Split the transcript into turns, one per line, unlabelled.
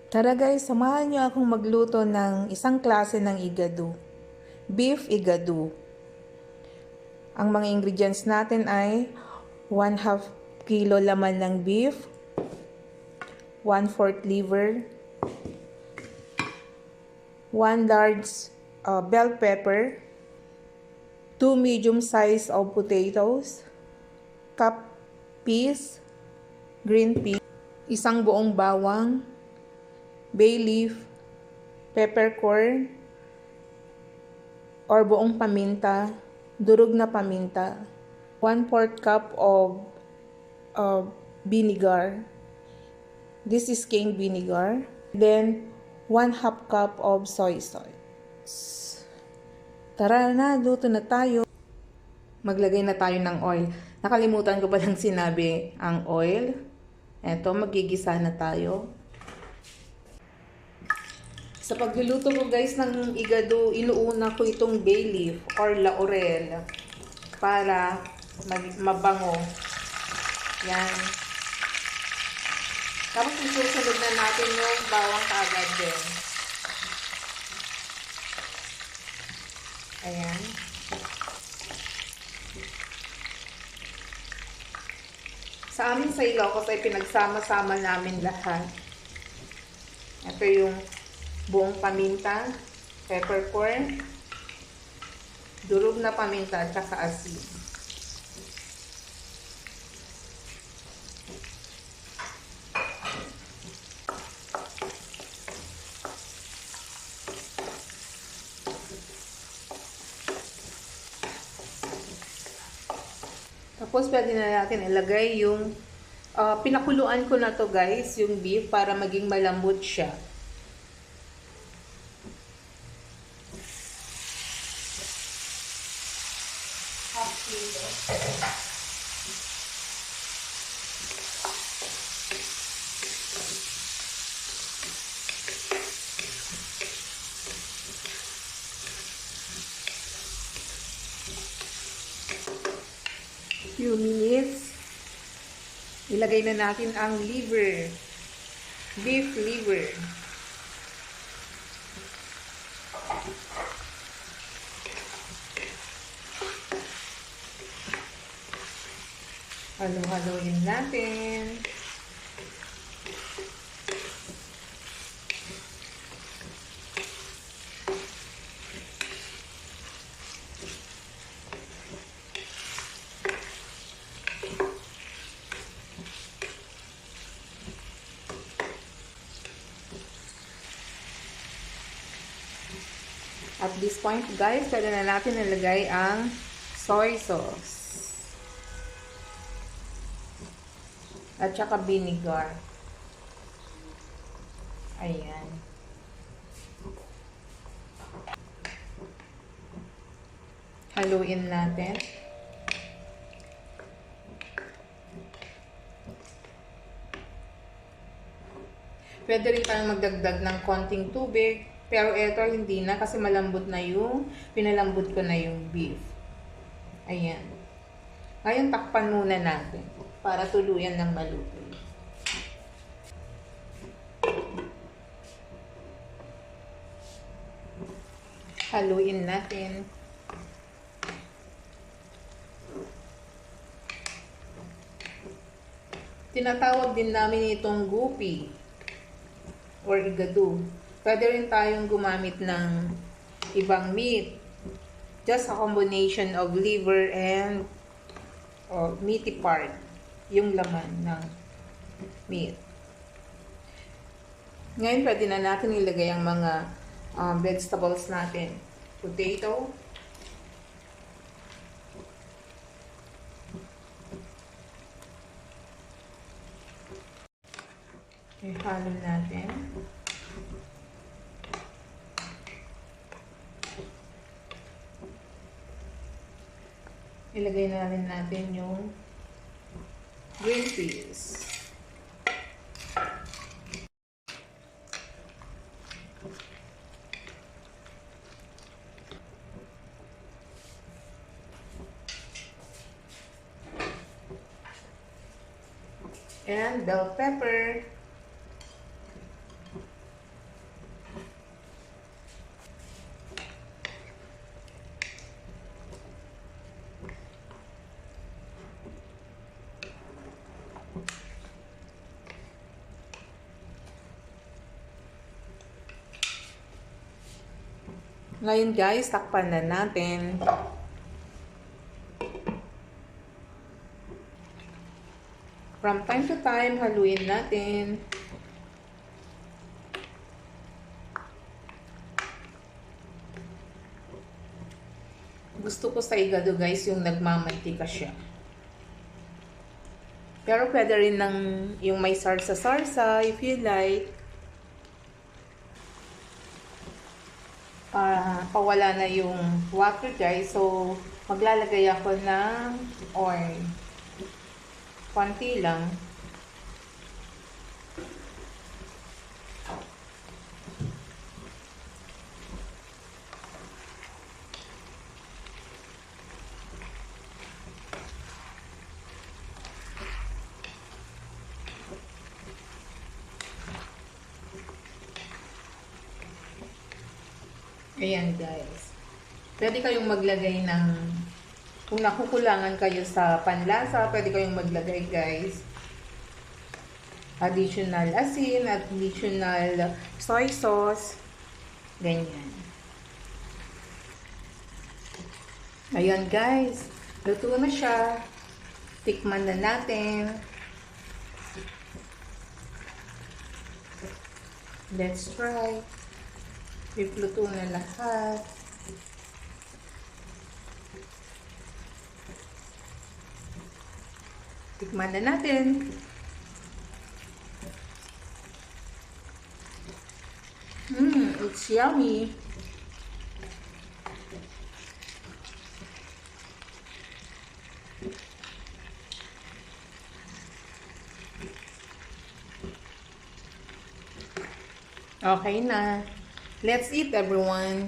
Tara guys, samahan niyo akong magluto ng isang klase ng igado. Beef igado. Ang mga ingredients natin ay 1/2 kilo laman ng beef, 1/4 liver, 1 large bell pepper, 2 medium size of potatoes, cup peas, green peas, isang buong bawang, bay leaf, peppercorn, or buong paminta, durog na paminta, 1/4 cup of vinegar. This is cane vinegar. Then, 1/2 cup of soy sauce. Tara na, luto na tayo. Maglagay na tayo ng oil. Nakalimutan ko palang sinabi ang oil. Eto, magigisa na tayo. Sa pagluluto ko guys ng igado, inuuna ko itong bay leaf or laurel para mabango. Yan. Tapos isusunod na natin yung bawang kaagad din. Ayan. Sa amin sa Ilocos ay pinagsama-sama namin lahat. Ito yung buong paminta, peppercorn, durog na paminta at saka asin. Tapos pwede na natin ilagay yung pinakuluan ko na to guys, yung beef para maging malambot siya. Few minutes. Ilagay na natin ang liver. Beef liver. Halo-haloin natin. At this point guys, pwede na natin nilagay ang soy sauce. At saka vinegar. Ayan. Haluin natin. Pwede rin tayong magdagdag ng konting tubig. Pero eto hindi na kasi malambot na yung, pinalambot ko na yung beef. Ayan. Ngayon takpan muna natin para tuluyan ng maluto. Haluin natin. Tinatawag din namin itong gupi or igado. Pwede rin tayong gumamit ng ibang meat. Just a combination of liver and meaty part. Yung laman ng meat. Ngayon, pwede na natin ilagay ang mga vegetables natin. Potato. Ihalo natin. Ilagay na rin natin yung green peas. And bell pepper. Ngayon guys, takpan na natin. From time to time, haluin natin. Gusto ko sa igado guys, yung nagmamantika siya. Pero pwede rin ng yung may sarsa-sarsa if you like. Pawala na yung water guys. So, maglalagay ako ng oil. Konti lang. Ayan guys. Pwede kayong maglagay ng, kung nakukulangan kayo sa panlasa, pwede kayong maglagay guys. Additional asin, additional soy sauce. Ganyan. Ayan guys. Luto na siya. Tikman na natin. Let's try. Luto na lahat. Tikman na natin. It's yummy. Okay na. Let's eat, everyone.